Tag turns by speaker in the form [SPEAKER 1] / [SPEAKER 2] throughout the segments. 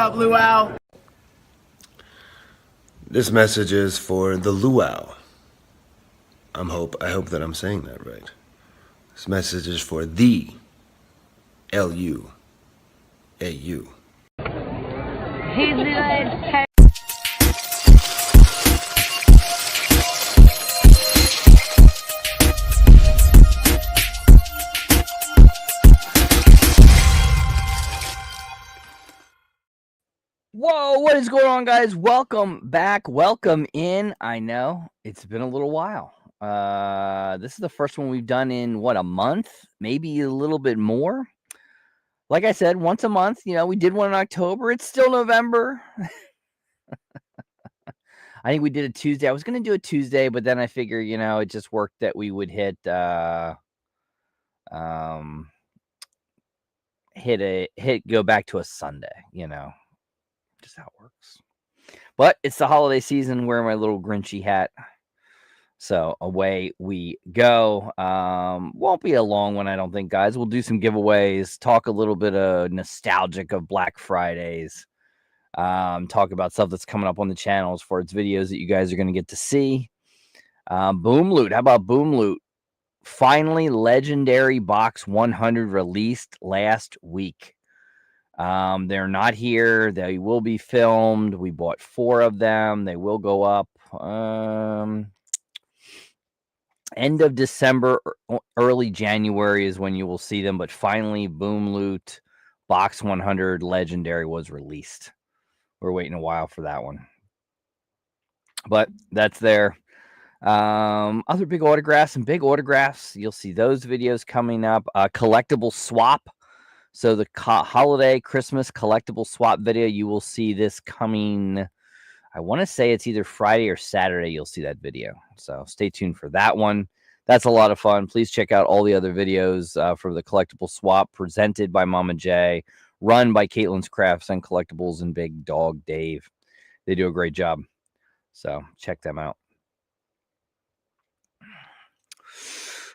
[SPEAKER 1] up, Luau?
[SPEAKER 2] This message is for the Luau. I hope that I'm saying that right. This message is for the Luau.
[SPEAKER 3] Whoa, what is going on, guys? Welcome back. Welcome in. I know it's been a little while. This is the first one we've done in a month, maybe a little bit more. Like I said, once a month. We did one in October. It's still November. I think we did a Tuesday. I was going to do a Tuesday, but then I figure, it just worked that we would hit go back to a Sunday, just how it works. But it's the holiday season. Wear my little Grinchy hat. So away we go. Won't be a long one, I don't think, guys. We'll do some giveaways, talk a little bit of nostalgic of Black Fridays, talk about stuff that's coming up on the channels for its videos that you guys are going to get to see. Boom Loot. How about Boom Loot? Finally, Legendary Box 100 released last week. They're not here. They will be filmed. We bought 4 of them. They will go up end of December, early January is when you will see them. But finally, Boom Loot Box 100 Legendary was released. We're waiting a while for that one, but that's there. Other big autographs. You'll see those videos coming up. Collectible swap. So the holiday Christmas collectible swap video, you will see this coming. I want to say it's either Friday or Saturday. You'll see that video. So stay tuned for that one. That's a lot of fun. Please check out all the other videos for the collectible swap presented by Mama J, run by Caitlin's Crafts and Collectibles and Big Dog Dave. They do a great job. So check them out.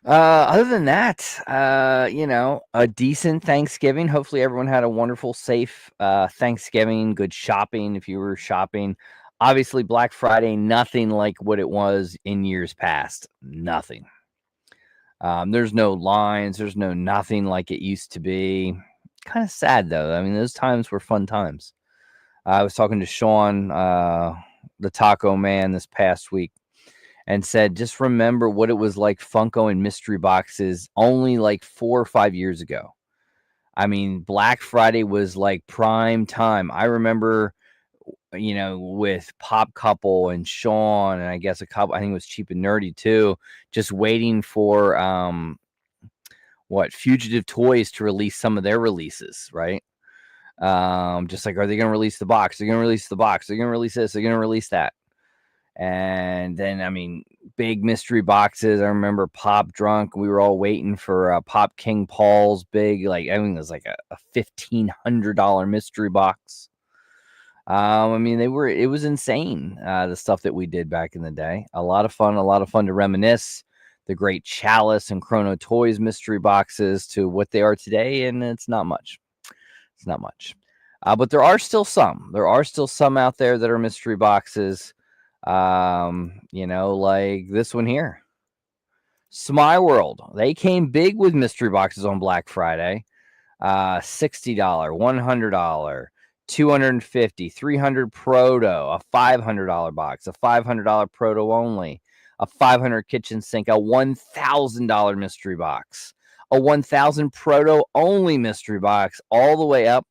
[SPEAKER 3] Other than that, a decent Thanksgiving. Hopefully everyone had a wonderful, safe Thanksgiving, good shopping if you were shopping. Obviously, Black Friday, nothing like what it was in years past. Nothing. There's no lines. There's nothing like it used to be. Kind of sad, though. I mean, those times were fun times. I was talking to Sean, the Taco Man, this past week, and said, just remember what it was like Funko and mystery boxes only like 4 or 5 years ago. I mean, Black Friday was like prime time. I remember, with Pop Couple and Sean, and I guess I think it was Cheap and Nerdy too, just waiting for Fugitive Toys to release some of their releases, right? Just like, are they going to release the box? They're going to release the box. They're going to release this. They're going to release that. And then, I mean, big mystery boxes. I remember Pop Drunk. We were all waiting for Pop King Paul's big, it was like a $1,500 mystery box. It was insane. The stuff that we did back in the day. A lot of fun to reminisce. The great Chalice and Chrono Toys mystery boxes to what they are today. And it's not much. But there are still some. There are still some out there that are mystery boxes. Like this one here. Smile World. They came big with mystery boxes on Black Friday. $60, $100, $250, $300 proto, a $500 box, a $500 proto only, a $500 kitchen sink, a $1,000 mystery box, a $1,000 proto only mystery box, all the way up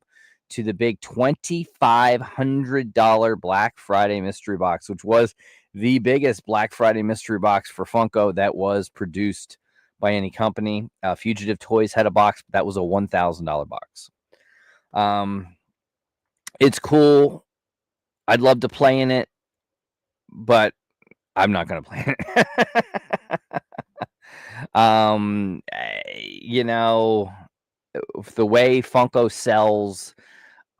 [SPEAKER 3] to the big $2,500 Black Friday mystery box, which was the biggest Black Friday mystery box for Funko that was produced by any company. Fugitive Toys had a box, but that was a $1,000 box. It's cool. I'd love to play in it, but I'm not going to play in it. The way Funko sells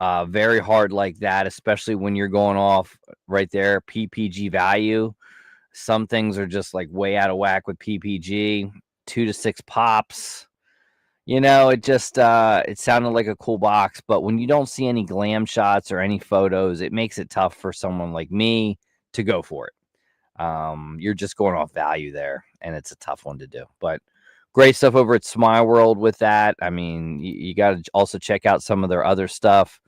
[SPEAKER 3] very hard like that, especially when you're going off right there, PPG value. Some things are just like way out of whack with PPG, 2 to 6 pops. it just it sounded like a cool box, but when you don't see any glam shots or any photos, it makes it tough for someone like me to go for it. You're just going off value there, and it's a tough one to do. But great stuff over at Smile World with that. I mean, you got to also check out some of their other stuff.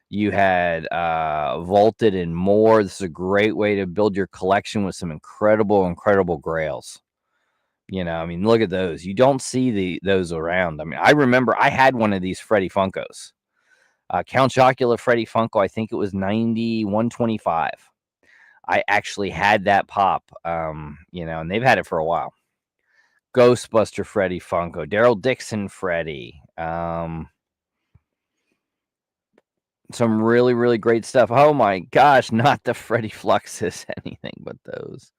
[SPEAKER 3] You had Vaulted and more. This is a great way to build your collection with some incredible grails. I mean, look at those. You don't see those around. I mean, I remember I had one of these Freddy Funkos. Count Chocula Freddy Funko, I think it was 9125. I actually had that pop, and they've had it for a while. Ghostbuster Freddy Funko, Daryl Dixon Freddy, some really, really great stuff. Oh my gosh, not the Freddy Fluxus, anything but those.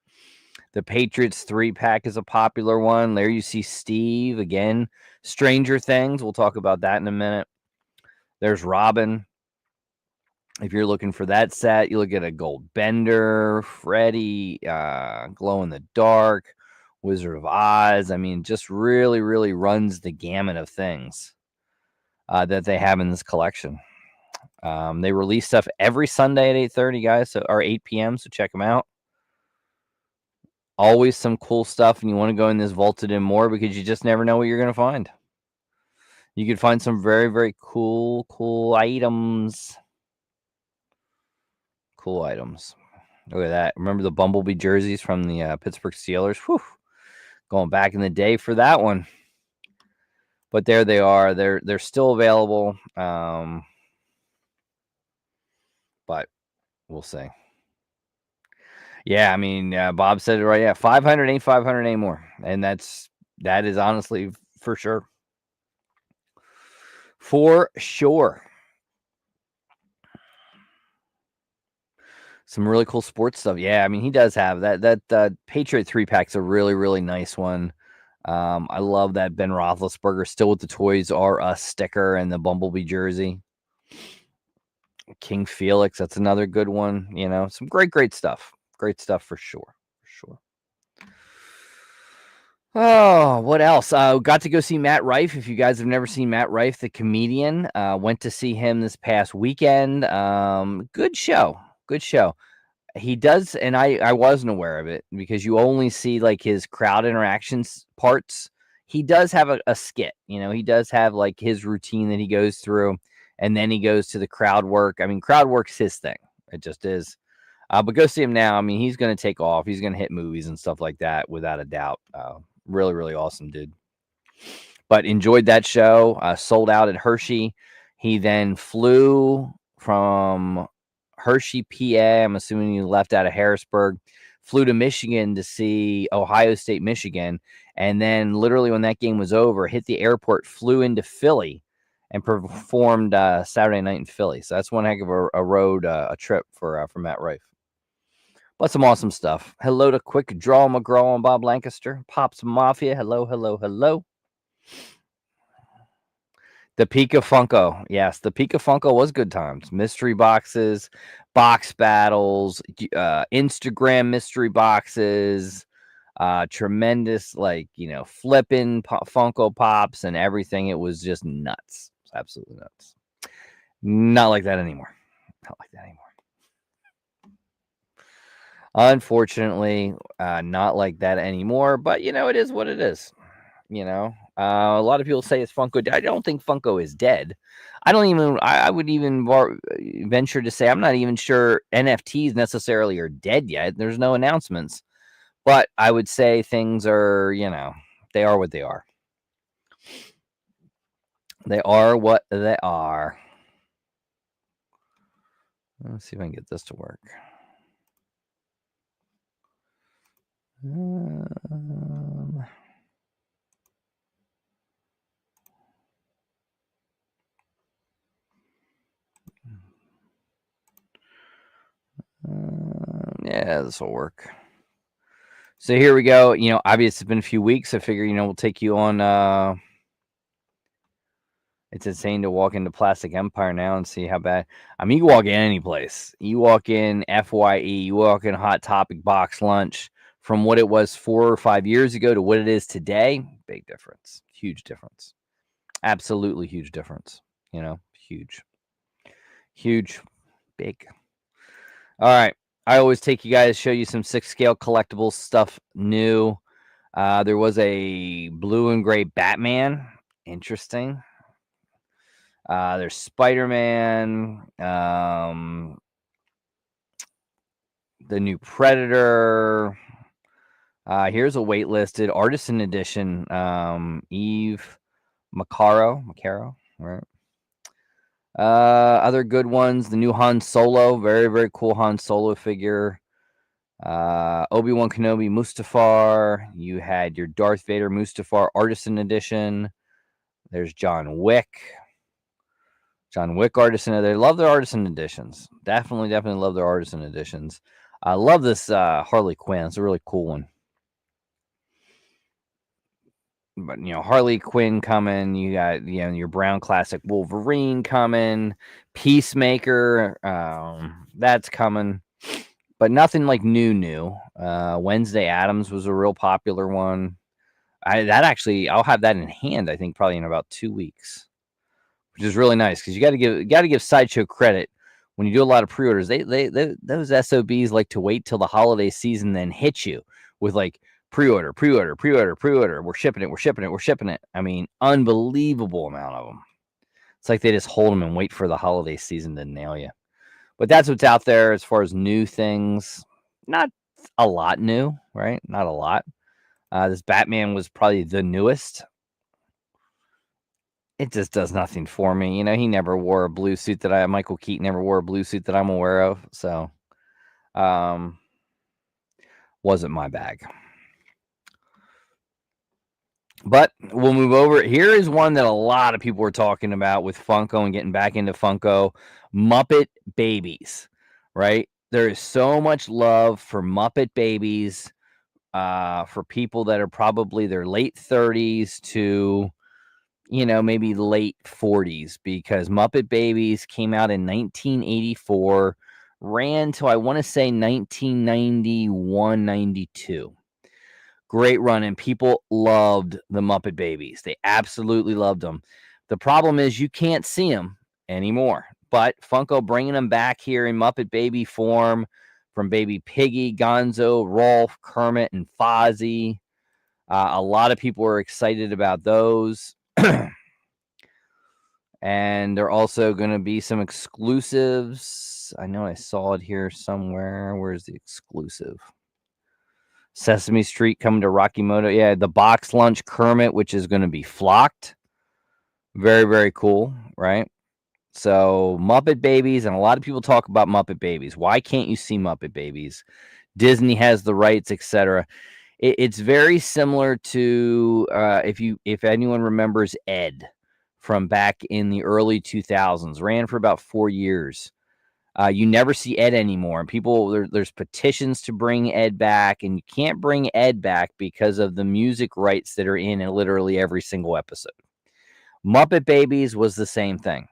[SPEAKER 3] The Patriots 3-pack is a popular one. There you see Steve again. Stranger Things, we'll talk about that in a minute. There's Robin. If you're looking for that set, you look at a Gold Bender, Freddy, Glow in the Dark, Wizard of Oz. I mean, just really, really runs the gamut of things that they have in this collection. They release stuff every Sunday at 8:30, guys, or 8 p.m., so check them out. Always some cool stuff, and you want to go in this Vaulted and more because you just never know what you're going to find. You could find some very, very cool items. Cool items. Look at that. Remember the Bumblebee jerseys from the Pittsburgh Steelers? Whew. Going back in the day for that one. But there they are. They're still available. But we'll see. Yeah, I mean, Bob said it right. Yeah, 500 ain't 500 anymore. And that is honestly for sure. For sure. Some really cool sports stuff. Yeah, I mean, he does have that Patriot 3-pack's a really, really nice one. I love that Ben Roethlisberger still with the Toys R Us sticker and the Bumblebee jersey. King Felix, that's another good one. Some great stuff. Great stuff for sure. Oh, what else? Got to go see Matt Rife. If you guys have never seen Matt Rife, the comedian, went to see him this past weekend. Good show. He does, and I wasn't aware of it because you only see like his crowd interactions parts. He does have a skit, he does have like his routine that he goes through, and then he goes to the crowd work. I mean, crowd work's his thing. It just is. But go see him now. I mean, he's going to take off. He's going to hit movies and stuff like that without a doubt. Really, really awesome dude. But enjoyed that show. Sold out at Hershey. He then flew from Hershey, PA. I'm assuming he left out of Harrisburg. Flew to Michigan to see Ohio State, Michigan. And then literally when that game was over, hit the airport, flew into Philly, and performed Saturday night in Philly. So that's one heck of a road, a trip for Matt Rife. But some awesome stuff. Hello to Quick Draw McGraw and Bob Lancaster. Pops Mafia. Hello. The Pika Funko. Yes, the Pika Funko was good times. Mystery boxes, box battles, Instagram mystery boxes, tremendous, flipping Funko Pops and everything. It was just nuts. It's absolutely nuts. Not like that anymore. Unfortunately, not like that anymore, but it is what it is. A lot of people say it's Funko dead. I don't think Funko is dead. I would even venture to say I'm not even sure NFTs necessarily are dead yet. There's no announcements, but I would say things are, they are what they are. They are what they are. Let's see if I can get this to work. Yeah, this will work. So here we go. Obviously it's been a few weeks. I figure, we'll take you on. It's insane to walk into Plastic Empire now and see how bad. I mean, you walk in any place. You walk in FYE, you walk in Hot Topic Box Lunch, from what it was 4 or 5 years ago to what it is today. Big difference. Huge difference. Absolutely huge difference. Huge, huge, big. All right. I always take you guys, show you some 6 scale collectibles stuff new. There was a blue and gray Batman. Interesting. There's Spider-Man, the new Predator. Here's a waitlisted Artisan Edition, Eve Macaro, right? Other good ones, the new Han Solo, very, very cool Han Solo figure. Obi-Wan Kenobi Mustafar. You had your Darth Vader Mustafar Artisan Edition. There's John Wick. Artisan. They love their Artisan editions. Definitely love their Artisan editions. I love this Harley Quinn. It's a really cool one. But Harley Quinn coming. You got your brown classic Wolverine coming. Peacemaker, that's coming. But nothing like new. Wednesday Addams was a real popular one. I'll have that in hand. I think probably in about 2 weeks, which is really nice because you got to give Sideshow credit when you do a lot of pre-orders. They those SOBs like to wait till the holiday season, then hit you with like pre-order. We're shipping it. I mean, unbelievable amount of them. It's like they just hold them and wait for the holiday season to nail you. But that's what's out there as far as new things. Not a lot new, right? Not a lot. This Batman was probably the newest. It just does nothing for me. He never wore a blue suit Michael Keaton never wore a blue suit that I'm aware of. So, wasn't my bag. But we'll move over. Here is one that a lot of people were talking about with Funko and getting back into Funko. Muppet Babies, right? There is so much love for Muppet Babies for people that are probably their late 30s to, maybe late 40s, because Muppet Babies came out in 1984, ran to, I want to say, 1991, 92. Great run, and people loved the Muppet Babies. They absolutely loved them. The problem is you can't see them anymore, but Funko bringing them back here in Muppet Baby form, from Baby Piggy, Gonzo, Rolf, Kermit, and Fozzie. A lot of people were excited about those. And there are also going to be some exclusives. I know I saw it here somewhere. Where's the exclusive? Sesame Street coming to Rocky Moto. Yeah, the box lunch Kermit, which is going to be flocked. Very, very cool, right? So Muppet Babies, and a lot of people talk about Muppet Babies. Why can't you see Muppet Babies? Disney has the rights, etc. It's very similar to if anyone remembers Ed from back in the early 2000s. Ran for about 4 years. You never see Ed anymore, and there's petitions to bring Ed back, and you can't bring Ed back because of the music rights that are in literally every single episode. Muppet Babies was the same thing.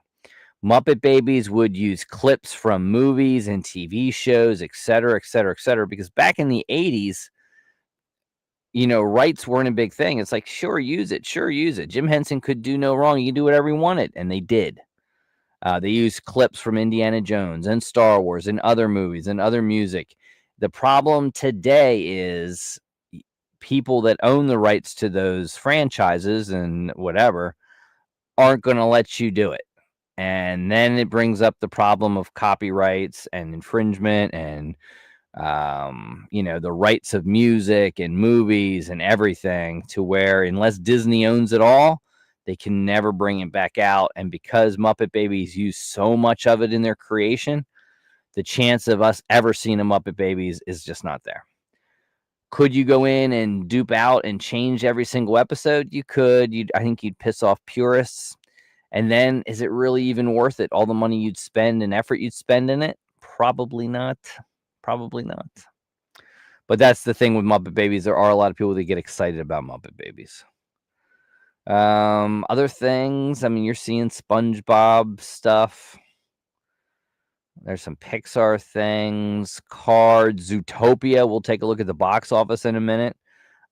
[SPEAKER 3] Muppet Babies would use clips from movies and TV shows, etc., because back in the 80s, rights weren't a big thing. It's like, sure, use it. Jim Henson could do no wrong. You can do whatever you wanted, and they did. They used clips from Indiana Jones and Star Wars and other movies and other music. The problem today is people that own the rights to those franchises and whatever aren't going to let you do it. And then it brings up the problem of copyrights and infringement and, the rights of music and movies and everything, to where unless Disney owns it all, they can never bring it back out. And because Muppet Babies use so much of it in their creation, the chance of us ever seeing a Muppet Babies is just not there. Could you go in and dupe out and change every single episode? You could. I think you'd piss off purists. And then, is it really even worth it? All the money you'd spend and effort you'd spend in it? Probably not. But that's the thing with Muppet Babies. There are a lot of people that get excited about Muppet Babies. Other things, you're seeing SpongeBob stuff. There's some Pixar things, Cards, Zootopia. We'll take a look at the box office in a minute.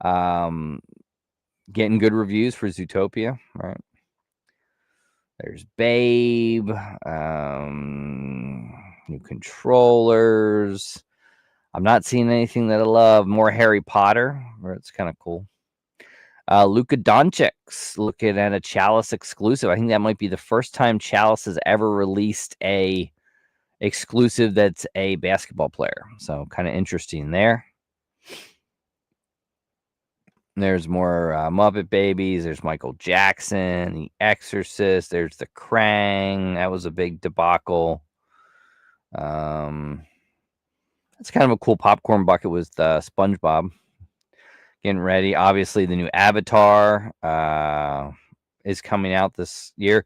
[SPEAKER 3] Getting good reviews for Zootopia, right? There's Babe. New controllers. I'm not seeing anything that I love. More Harry Potter, where it's kind of cool. Luka Doncic's looking at a Chalice exclusive. I think that might be the first time Chalice has ever released a exclusive that's a basketball player. So kind of interesting there. There's more Muppet Babies. There's Michael Jackson, The Exorcist. There's the Krang. That was a big debacle. That's kind of a cool popcorn bucket with SpongeBob. Getting ready. Obviously, the new Avatar is coming out this year.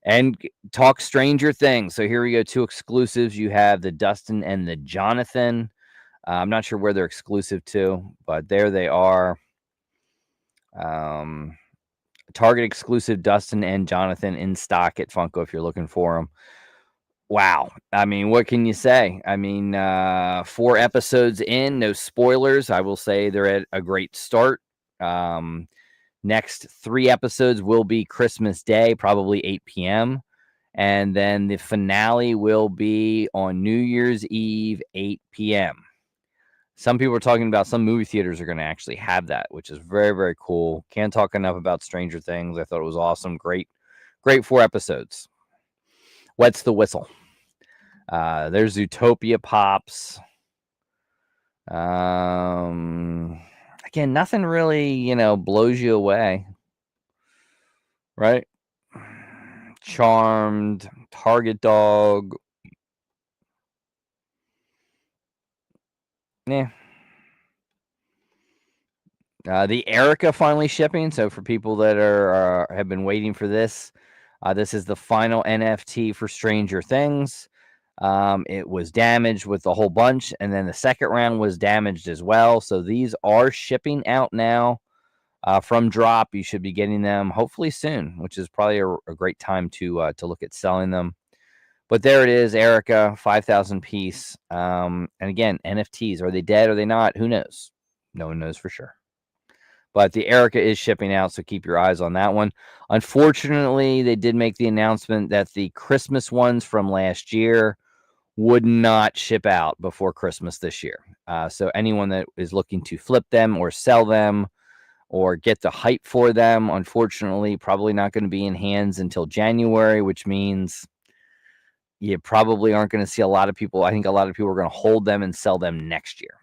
[SPEAKER 3] And talk Stranger Things. So here we go. 2 exclusives. You have the Dustin and the Jonathan. I'm not sure where they're exclusive to, but there they are. Target exclusive Dustin and Jonathan in stock at Funko if you're looking for them. Wow. I mean, what can you say? I mean, 4 episodes in, no spoilers. I will say they're at a great start. Next 3 episodes will be Christmas Day, probably 8 p.m. And then the finale will be on New Year's Eve, 8 p.m. Some people are talking about some movie theaters are going to actually have that, which is very, very cool. Can't talk enough about Stranger Things. I thought it was awesome. Great 4 episodes. Wets the whistle. There's Zootopia Pops. Again, nothing really, blows you away. Right? Charmed, Target Dog. Yeah. The Erica finally shipping. So for people that have been waiting for this, this is the final NFT for Stranger Things. It was damaged with a whole bunch, and then the second round was damaged as well. So these are shipping out now from drop. You should be getting them hopefully soon, which is probably a great time to look at selling them. But there it is, Erica, 5,000 piece. And again, NFTs, are they dead? Are they not? Who knows? No one knows for sure. But the Erica is shipping out, so keep your eyes on that one. Unfortunately, they did make the announcement that the Christmas ones from last year would not ship out before Christmas this year. So anyone that is looking to flip them or sell them or get the hype for them, unfortunately, probably not going to be in hands until January, which means you probably aren't going to see a lot of people. I think a lot of people are going to hold them and sell them next year.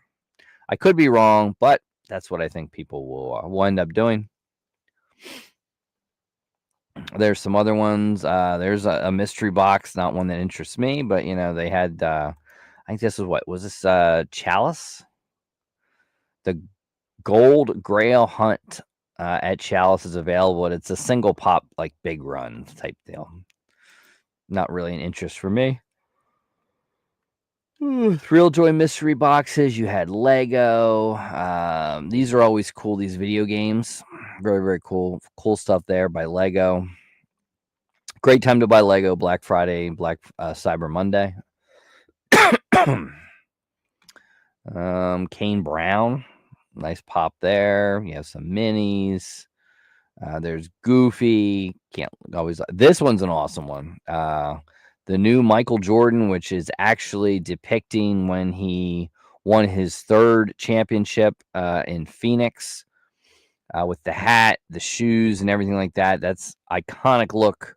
[SPEAKER 3] I could be wrong, but that's what I think people will end up doing. There's some other ones. There's a mystery box, not one that interests me, but they had. I think this is what was this? Chalice, the Gold Grail Hunt at Chalice is available. It's a single pop, like big run type deal. Not really an interest for me. Thrill Joy mystery boxes. You had Lego. These are always cool. These video games, very, very cool. Cool stuff there by Lego. Great time to buy Lego. Black Friday, Cyber Monday. Kane Brown, nice pop there. You have some minis. There's Goofy. Can't always. This one's an awesome one. The new Michael Jordan, which is actually depicting when he won his 3rd championship in Phoenix with the hat, the shoes, and everything like that. That's iconic look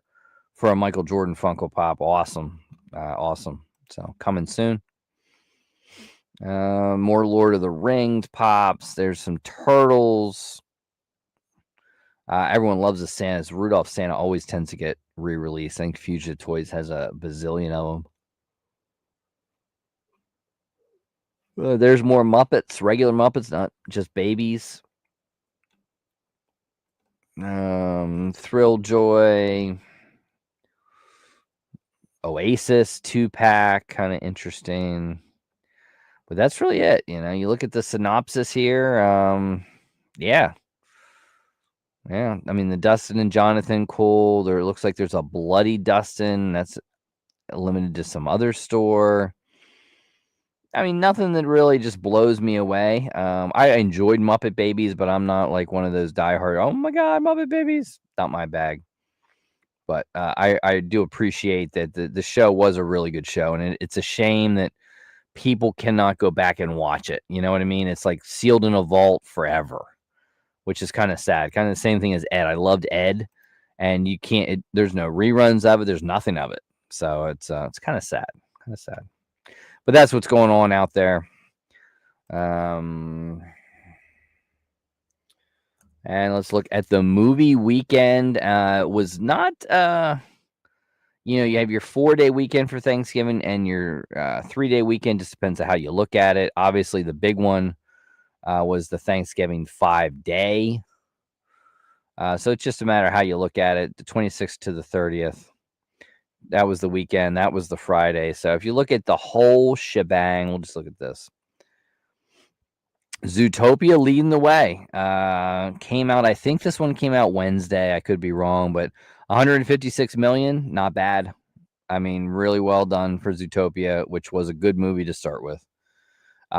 [SPEAKER 3] for a Michael Jordan Funko Pop. Awesome. Awesome. So coming soon. More Lord of the Rings pops. There's some turtles. Everyone loves the Santas. Rudolph Santa always tends to get re-released. I think Fugitive Toys has a bazillion of them. There's more Muppets, regular Muppets, not just babies. Thrill Joy. Oasis 2-pack, kind of interesting. But that's really it. You look at the synopsis here. Yeah. Yeah. I mean, the Dustin and Jonathan, cool. It looks like there's a bloody Dustin. That's limited to some other store. I mean, nothing that really just blows me away. I enjoyed Muppet Babies, but I'm not like one of those diehard, oh my God, Muppet Babies. Not my bag. But I do appreciate that the show was a really good show, and it's a shame that people cannot go back and watch it. You know what I mean? It's like sealed in a vault forever, which is kind of sad. Kind of the same thing as Ed. I loved Ed, and you can't. There's no reruns of it. There's nothing of it. So it's kind of sad. Kind of sad. But that's what's going on out there. And let's look at the movie weekend. Was not, you have your 4-day weekend for Thanksgiving and your 3-day weekend. Just depends on how you look at it. Obviously, the big one was the Thanksgiving 5-day. So it's just a matter of how you look at it. The 26th to the 30th. That was the weekend. That was the Friday. So if you look at the whole shebang, we'll just look at this. Zootopia leading the way. Came out, I think this one came out Wednesday. I could be wrong, but 156 million, not bad. I mean, really well done for Zootopia, which was a good movie to start with.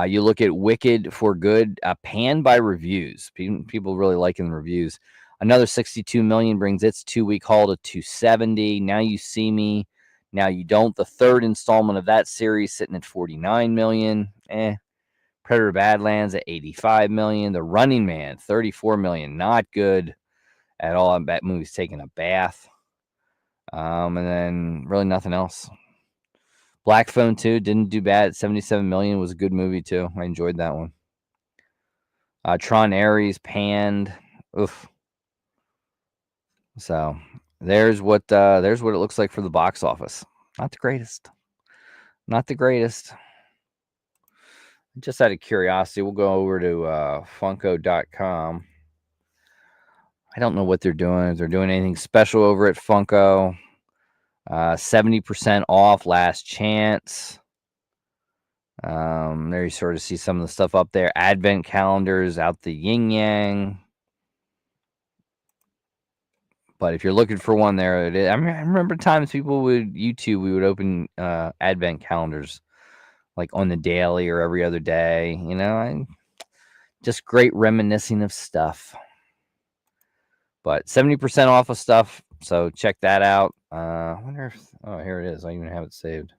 [SPEAKER 3] You look at Wicked for Good, panned by reviews. People really liking the reviews. Another 62 million brings its 2-week haul to 270. Now You See Me, Now You Don't. The third installment of that series sitting at 49 million. Predator Badlands at 85 million. The Running Man, 34 million. Not good at all. I bet movie's taking a bath. And then really nothing else. Black Phone 2 didn't do bad at 77 million. Was a good movie too. I enjoyed that one. Tron Ares panned. Oof. So there's what it looks like for the box office. Not the greatest. Not the greatest. Just out of curiosity, we'll go over to Funko.com. I don't know what they're doing. If they're doing anything special over at Funko. 70% off Last Chance. There you sort of see some of the stuff up there. Advent calendars out the yin yang. But if you're looking for one, there it is. I remember times we would open Advent calendars like on the daily or every other day. Just great reminiscing of stuff. But 70% off of stuff, so check that out. I wonder if here it is. I even have it saved.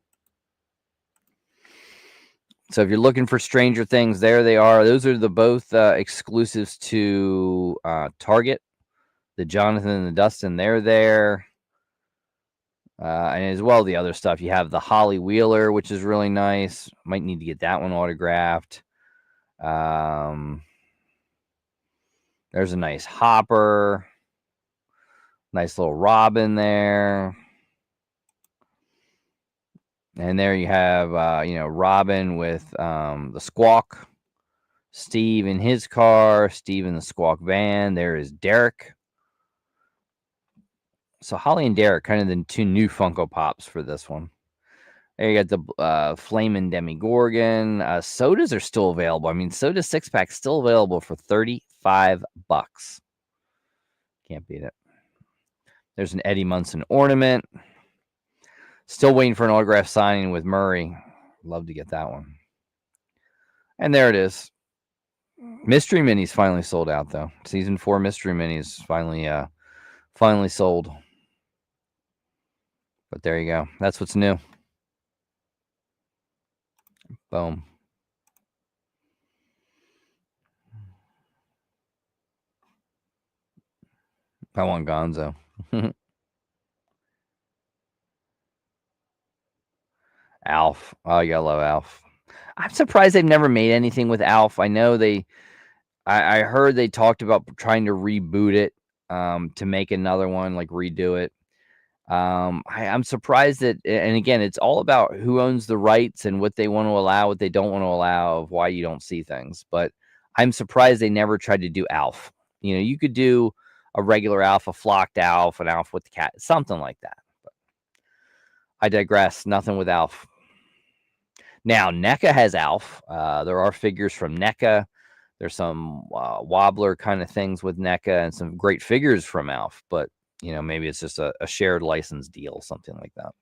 [SPEAKER 3] So if you're looking for Stranger Things, there they are. Those are the both exclusives to Target. The Jonathan and the Dustin, they're there. And as well, the other stuff. You have the Holly Wheeler, which is really nice. Might need to get that one autographed. There's a nice Hopper. Nice little Robin there. And there you have, Robin with the Squawk. Steve in his car. Steve in the Squawk van. There is Derek. So Holly and Derek, kind of the two new Funko Pops for this one. There you got the Flamin' Demigorgon. Sodas are still available. I mean, soda 6-pack still available for $35. Can't beat it. There's an Eddie Munson ornament. Still waiting for an autograph signing with Murray. Love to get that one. And there it is. Mystery Minis finally sold out, though. Season 4 Mystery Minis finally sold. But there you go. That's what's new. Boom. I want Gonzo. Alf. Oh, you gotta love Alf. I'm surprised they've never made anything with Alf. I know I heard they talked about trying to reboot it to make another one, like redo it. I'm surprised that, and again, it's all about who owns the rights and what they want to allow, what they don't want to allow, of why you don't see things. But I'm surprised they never tried to do Alf. You could do a regular Alf, a flocked Alf, an Alf with the cat, something like that. But I digress. Nothing with Alf. Now, NECA has Alf. There are figures from NECA. There's some wobbler kind of things with NECA and some great figures from Alf. But, maybe it's just a shared license deal, something like that.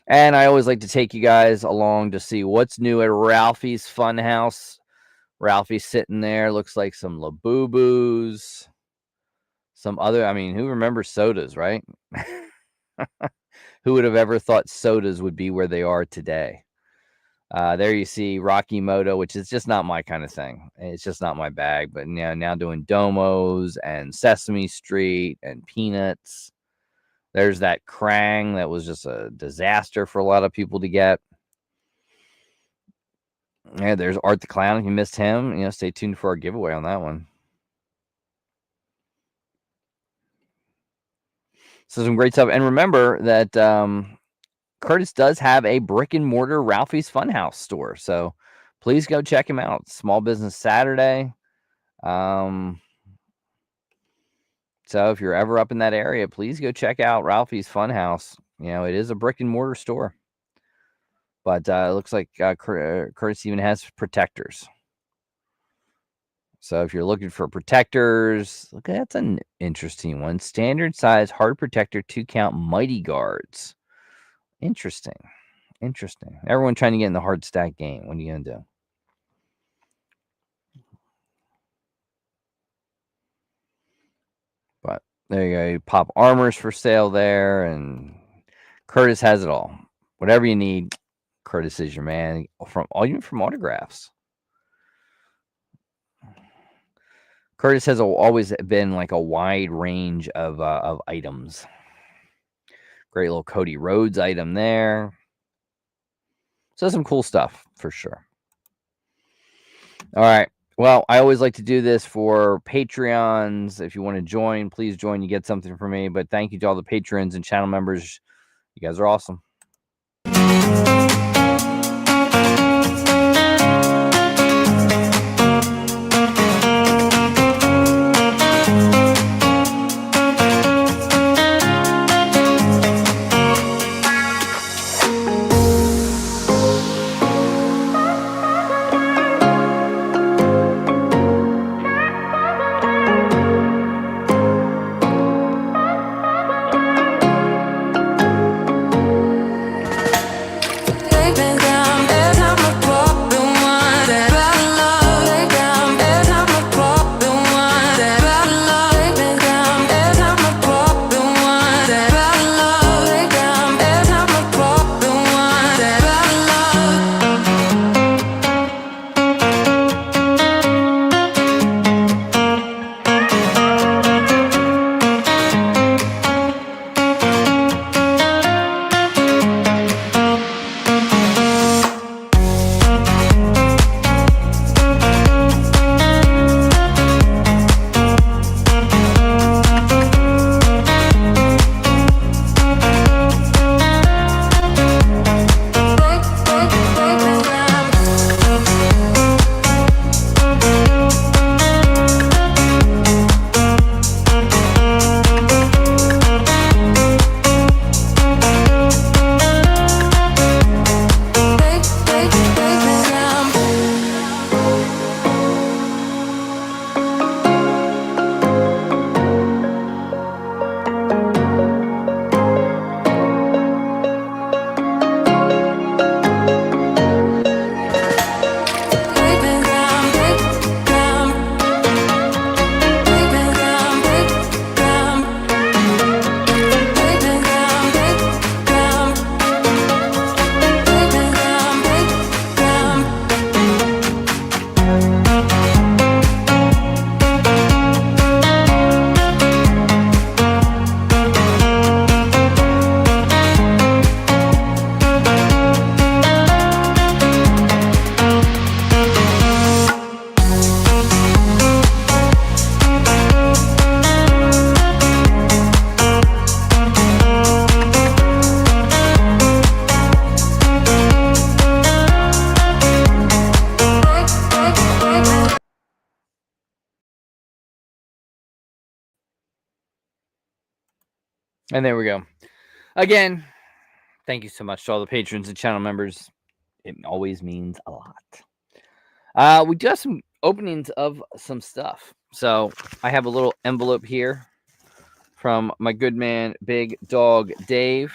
[SPEAKER 3] And I always like to take you guys along to see what's new at Ralphie's Funhouse. Ralphie's sitting there. Looks like some Labubus. some other. I mean, who remembers sodas, right? Who would have ever thought sodas would be where they are today? There you see Rocky Moto, which is just not my kind of thing. It's just not my bag. But now doing Domos and Sesame Street and Peanuts. There's that Krang that was just a disaster for a lot of people to get. Yeah, there's Art the Clown. If you missed him, stay tuned for our giveaway on that one. So some great stuff. And remember that Curtis does have a brick and mortar Ralphie's Funhouse store. So please go check him out. Small Business Saturday. So if you're ever up in that area, please go check out Ralphie's Funhouse. It is a brick and mortar store. But it looks like Curtis even has protectors. So if you're looking for protectors, look, that's an interesting one. Standard size hard protector 2-count Mighty Guards. Interesting. Everyone trying to get in the hard stack game. What are you going to do? But there you go. You pop armors for sale there, and Curtis has it all. Whatever you need, Curtis is your man. Even from autographs. Curtis has always been like a wide range of items. Great little Cody Rhodes item there. So some cool stuff for sure. All right. Well, I always like to do this for Patreons. If you want to join, please join. You get something from me. But thank you to all the patrons and channel members. You guys are awesome. And there we go. Again, thank you so much to all the patrons and channel members. It always means a lot. We do have some openings of some stuff. So I have a little envelope here from my good man, Big Dog Dave.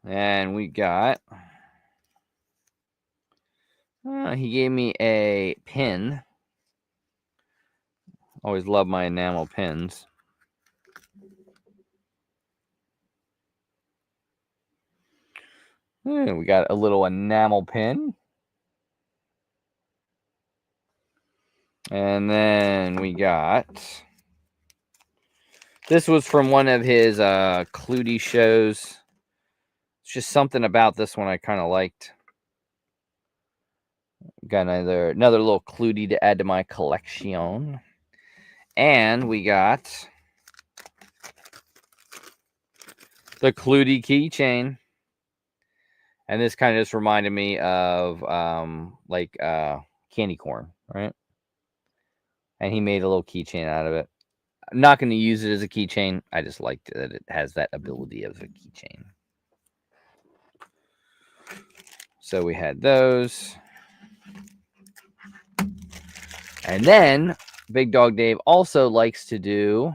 [SPEAKER 3] And we got... He gave me a pin. Always love my enamel pins. We got a little enamel pin. And then we got... This was from one of his Clutie shows. It's just something about this one I kind of liked. Got another little Clutie to add to my collection. And we got the Clutie keychain. And this kind of just reminded me of candy corn, right? And he made a little keychain out of it. I'm not going to use it as a keychain. I just liked that it has that ability of a keychain. So we had those. And then Big Dog Dave also likes to do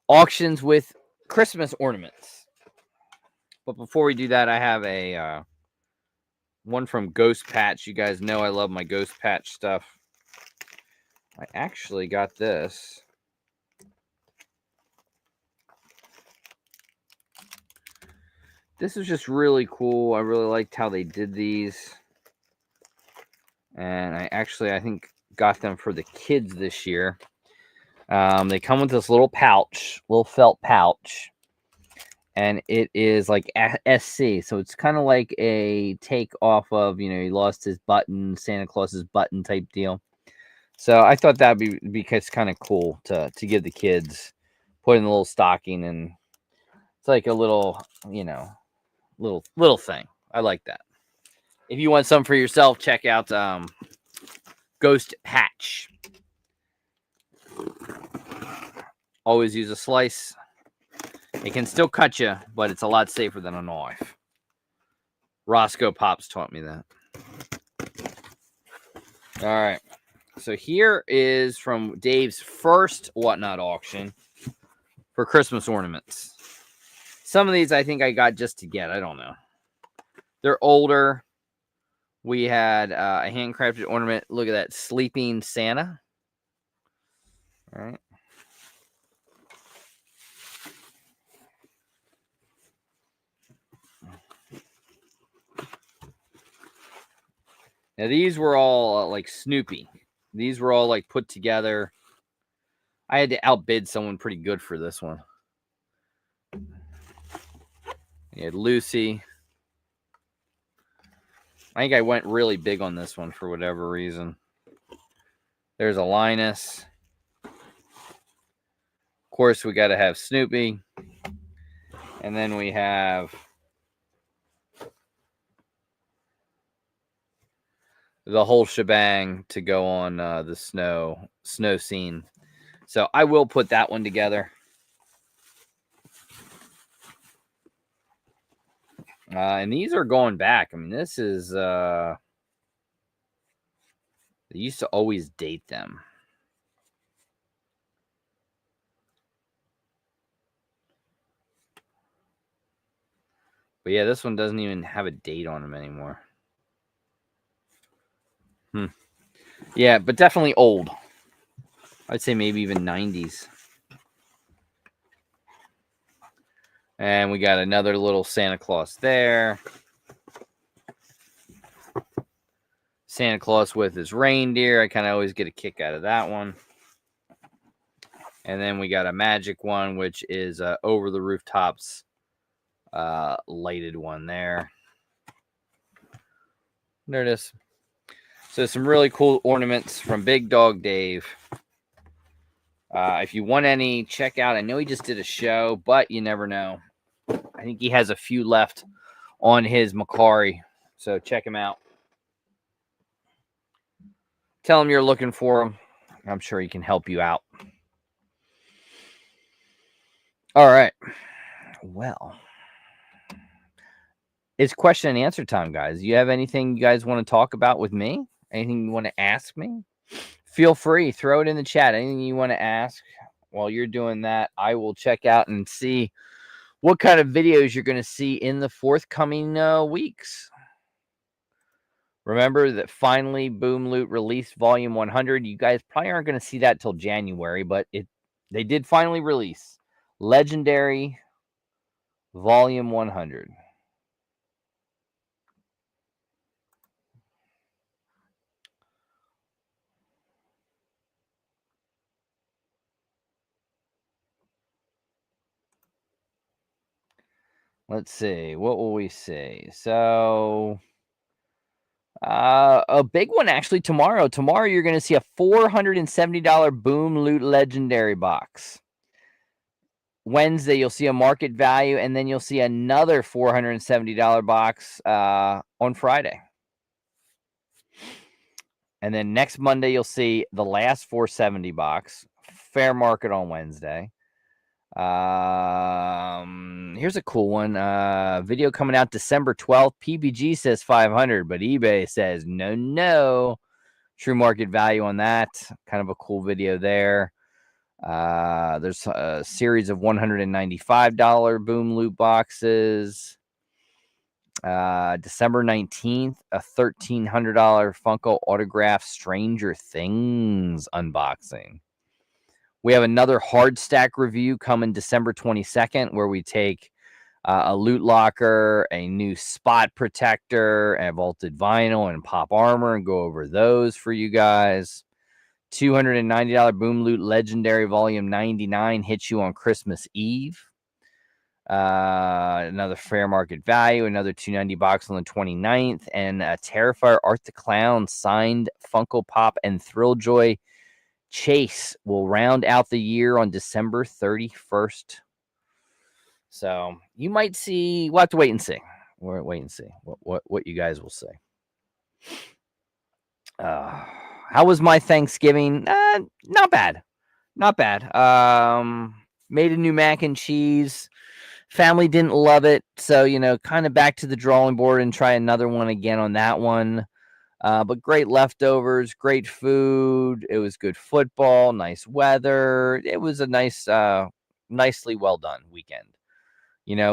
[SPEAKER 3] auctions with Christmas ornaments. But before we do that, I have a one from Ghost Patch. You guys know I love my Ghost Patch stuff. I actually got this. This is just really cool. I really liked how they did these. And I think got them for the kids this year. They come with this little pouch, little felt pouch. And it is like SC. So it's kind of like a take off of, he lost his button, Santa Claus's button type deal. So I thought that'd be kind of cool to give the kids, put in a little stocking, and it's like a little, little thing. I like that. If you want some for yourself, check out Ghost Patch. Always use a slice. It can still cut you, but it's a lot safer than a knife. Roscoe Pops taught me that. All right. So here is from Dave's first Whatnot auction for Christmas ornaments. Some of these I think I got just to get. I don't know. They're older. We had a handcrafted ornament. Look at that. Sleeping Santa. All right. Now, these were all like Snoopy. These were all like put together. I had to outbid someone pretty good for this one. You had Lucy. I think I went really big on this one for whatever reason. There's a Linus. Of course, we got to have Snoopy. And then we have the whole shebang to go on the snow scene. So I will put that one together. And these are going back. I mean, this is... they used to always date them. But yeah, this one doesn't even have a date on them anymore. Yeah, but definitely old. I'd say maybe even 90s. And we got another little Santa Claus there. Santa Claus with his reindeer. I kind of always get a kick out of that one. And then we got a magic one, which is over the rooftops lighted one there. There it is. So some really cool ornaments from Big Dog Dave. If you want any, check out. I know he just did a show, but you never know. I think he has a few left on his Macari. So check him out. Tell him you're looking for him. I'm sure he can help you out. All right. Well, it's question and answer time, guys. You have anything you guys want to talk about with me? Anything you want to ask me? Feel free. Throw it in the chat. Anything you want to ask while you're doing that, I will check out and see what kind of videos you're going to see in the forthcoming weeks. Remember that finally Boom Loot released Volume 100. You guys probably aren't going to see that till January, but they did finally release Legendary Volume 100. Let's see. What will we see? So, a big one actually tomorrow. Tomorrow you're going to see a $470 Boom Loot Legendary box. Wednesday you'll see a market value, and then you'll see another $470 box on Friday. And then next Monday you'll see the last 470 box, fair market on Wednesday. Here's a cool one. Video coming out December 12th. PBG says 500, but eBay says no. True market value on that. Kind of a cool video there. There's a series of $195 Boom Loot boxes. December 19th, a $1,300 Funko autograph Stranger Things unboxing. We have another hard stack review coming December 22nd, where we take a loot locker, a new spot protector, a vaulted vinyl, and pop armor, and go over those for you guys. $290 Boom Loot Legendary Volume 99 hits you on Christmas Eve. Another fair market value, another $290 box on the 29th, and a Terrifier Art the Clown signed Funko Pop and Thrill Joy Chase will round out the year on December 31st. So you might see. We'll have to wait and see. We'll wait and see what you guys will say. How was my Thanksgiving? Not bad. Made a new mac and cheese. Family didn't love it, so kind of back to the drawing board and try another one again on that one. But great leftovers, great food. It was good football, nice weather. It was a nice, nicely well done weekend.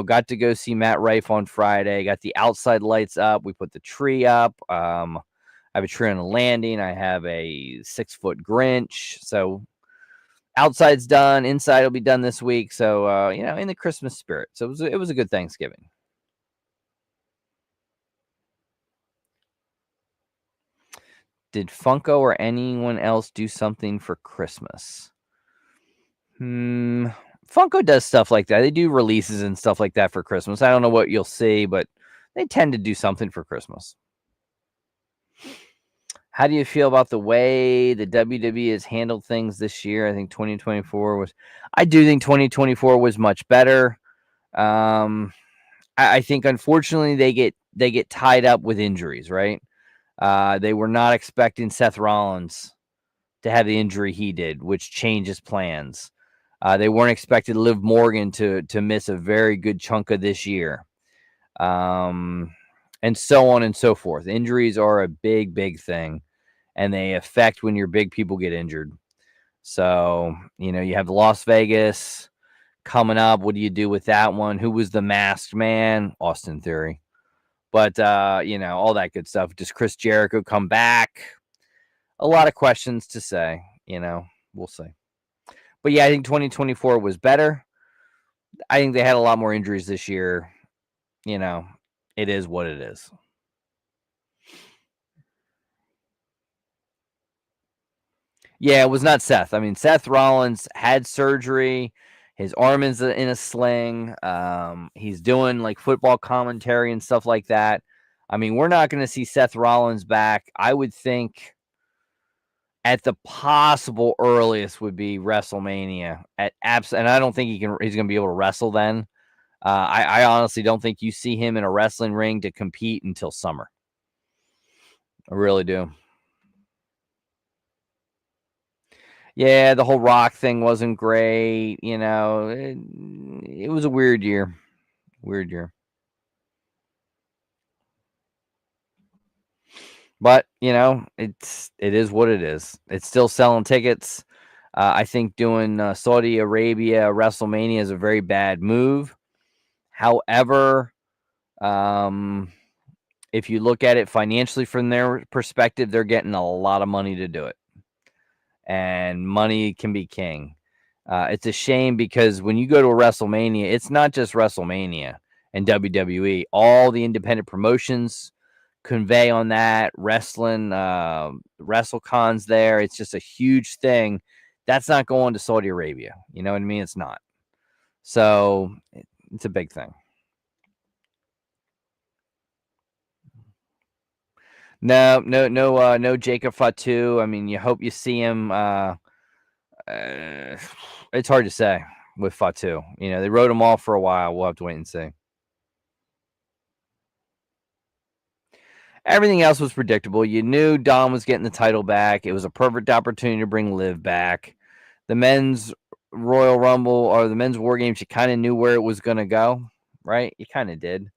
[SPEAKER 3] Got to go see Matt Rife on Friday. Got the outside lights up. We put the tree up. I have a tree on the landing. I have a 6-foot Grinch. So outside's done. Inside will be done this week. So, in the Christmas spirit. So it was a good Thanksgiving. Did Funko or anyone else do something for Christmas? Funko does stuff like that. They do releases and stuff like that for Christmas. I don't know what you'll see, but they tend to do something for Christmas. How do you feel about the way the WWE has handled things this year? I think 2024 was. I do think 2024 was much better. I think unfortunately they get tied up with injuries, right? They were not expecting Seth Rollins to have the injury he did, which changes plans. They weren't expecting Liv Morgan to miss a very good chunk of this year. And so on and so forth. Injuries are a big, big thing, and they affect when your big people get injured. So, you have Las Vegas coming up. What do you do with that one? Who was the masked man? Austin Theory. But, all that good stuff. Does Chris Jericho come back? A lot of questions to say, we'll see. But yeah, I think 2024 was better. I think they had a lot more injuries this year. It is what it is. Yeah, it was not Seth. I mean, Seth Rollins had surgery. His arm is in a sling. He's doing like football commentary and stuff like that. I mean, we're not going to see Seth Rollins back. I would think at the possible earliest would be WrestleMania. And I don't think he's going to be able to wrestle then. I honestly don't think you see him in a wrestling ring to compete until summer. I really do. Yeah, the whole Rock thing wasn't great. It was a weird year. But, it is what it is. It's still selling tickets. I think doing Saudi Arabia WrestleMania is a very bad move. However, if you look at it financially from their perspective, they're getting a lot of money to do it. And money can be king. It's a shame because when you go to a WrestleMania, it's not just WrestleMania and WWE. All the independent promotions convey on that. Wrestling, WrestleCon's there. It's just a huge thing. That's not going to Saudi Arabia. You know what I mean? It's not. So it's a big thing. No Jacob Fatu. I mean, you hope you see him. It's hard to say with Fatu. You know, they wrote him off for a while. We'll have to wait and see. Everything else was predictable. You knew Dom was getting the title back. It was a perfect opportunity to bring Liv back. The men's Royal Rumble or the men's War Games, you kind of knew where it was going to go, right? You kind of did.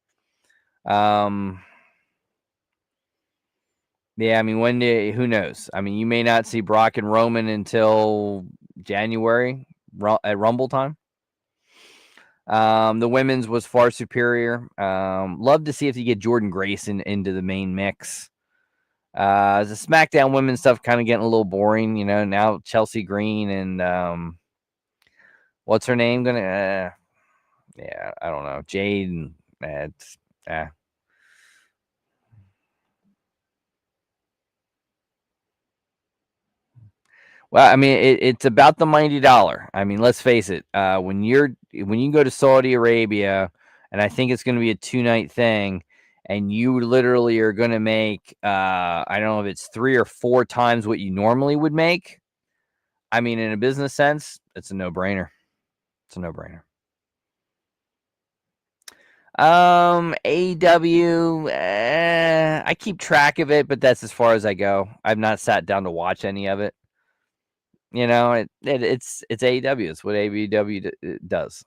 [SPEAKER 3] Yeah, I mean, who knows? I mean, you may not see Brock and Roman until January at Rumble time. The women's was far superior. Love to see if you get Jordan Grayson into the main mix. The SmackDown women's stuff kind of getting a little boring, you know. Now Chelsea Green and what's her name gonna? Yeah, I don't know. Jade. Well, I mean, it's about the $90. I mean, let's face it. When you go to Saudi Arabia, and I think it's going to be a 2-night thing, and you literally are going to make, I don't know if it's 3 or 4 times what you normally would make. I mean, in a business sense, it's a no-brainer. It's a no-brainer. AEW, I keep track of it, but that's as far as I go. I've not sat down to watch any of it. You know, it's AEW. It's what AEW does.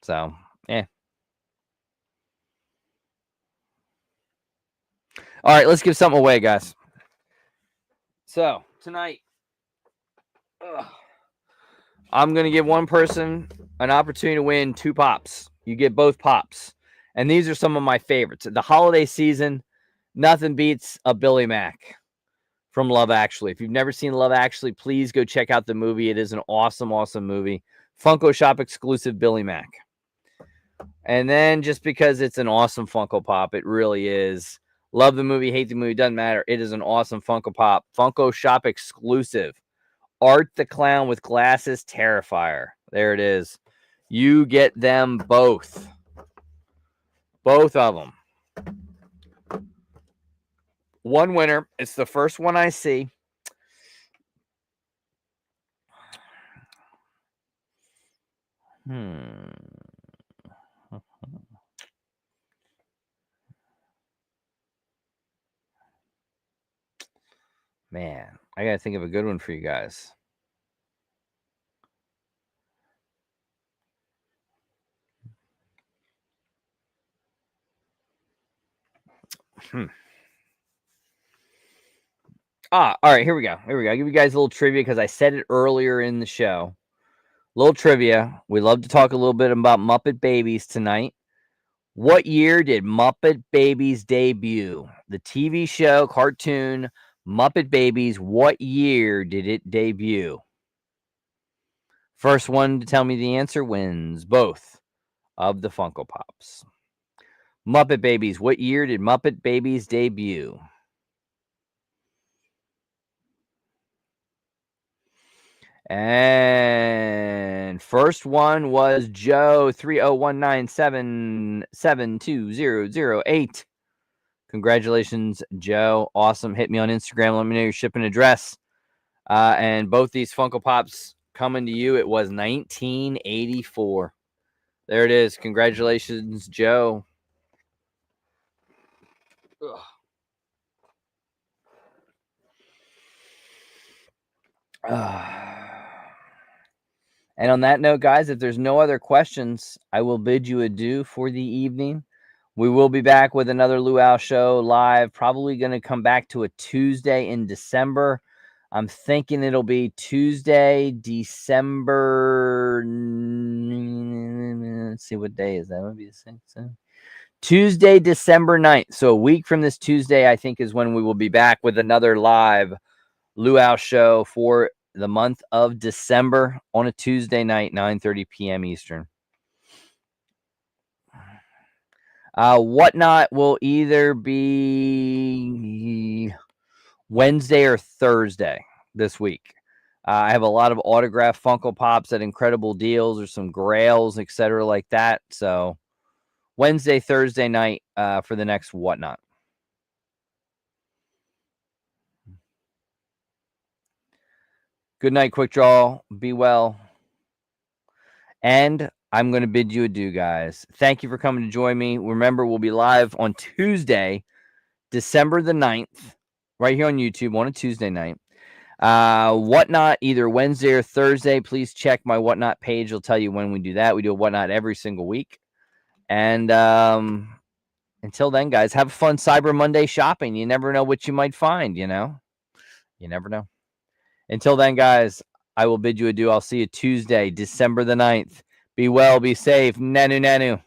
[SPEAKER 3] So, yeah. All right, let's give something away, guys. So, tonight, I'm going to give one person an opportunity to win 2 pops. You get both pops. And these are some of my favorites. The holiday season, nothing beats a Billy Mack from Love Actually. If you've never seen Love Actually, please go check out the movie. It is an awesome, awesome movie. Funko Shop exclusive Billy Mack. And then just because it's an awesome Funko Pop, it really is. Love the movie, hate the movie, doesn't matter. It is an awesome Funko Pop. Funko Shop exclusive. Art the Clown with glasses, Terrifier. There it is. You get them both. Both of them. One winner. It's the first one I see. Man, I got to think of a good one for you guys. All right, here we go. I'll give you guys a little trivia because I said it earlier in the show. Little trivia. We love to talk a little bit about Muppet Babies tonight. What year did Muppet Babies debut? The TV show, cartoon, Muppet Babies, what year did it debut? First one to tell me the answer wins both of the Funko Pops. Muppet Babies, what year did Muppet Babies debut? And first one was Joe 30197720008. Congratulations, Joe. Awesome. Hit me on Instagram. Let me know your shipping address. And both these Funko Pops coming to you. It was 1984. There it is. Congratulations, Joe. Ugh. And on that note, guys, if there's no other questions, I will bid you adieu for the evening. We will be back with another Luau show live. Probably going to come back to a Tuesday in December. I'm thinking it'll be Tuesday, December. Let's see, what day is that? Would be the 6th. Tuesday, December 9th. So a week from this Tuesday, I think, is when we will be back with another live Luau show for the month of December on a Tuesday night, 9:30 p.m. Eastern. Whatnot will either be Wednesday or Thursday this week. I have a lot of autographed Funko Pops at incredible deals, or some grails, etc., like that. So Wednesday, Thursday night for the next Whatnot. Good night, Quick Draw. Be well. And I'm going to bid you adieu, guys. Thank you for coming to join me. Remember, we'll be live on Tuesday, December the 9th, right here on YouTube on a Tuesday night. Whatnot, either Wednesday or Thursday. Please check my Whatnot page. It'll tell you when we do that. We do a Whatnot every single week. And until then, guys, have a fun Cyber Monday shopping. You never know what you might find, you know? You never know. Until then, guys, I will bid you adieu. I'll see you Tuesday, December the 9th. Be well, be safe. Nanu, nanu.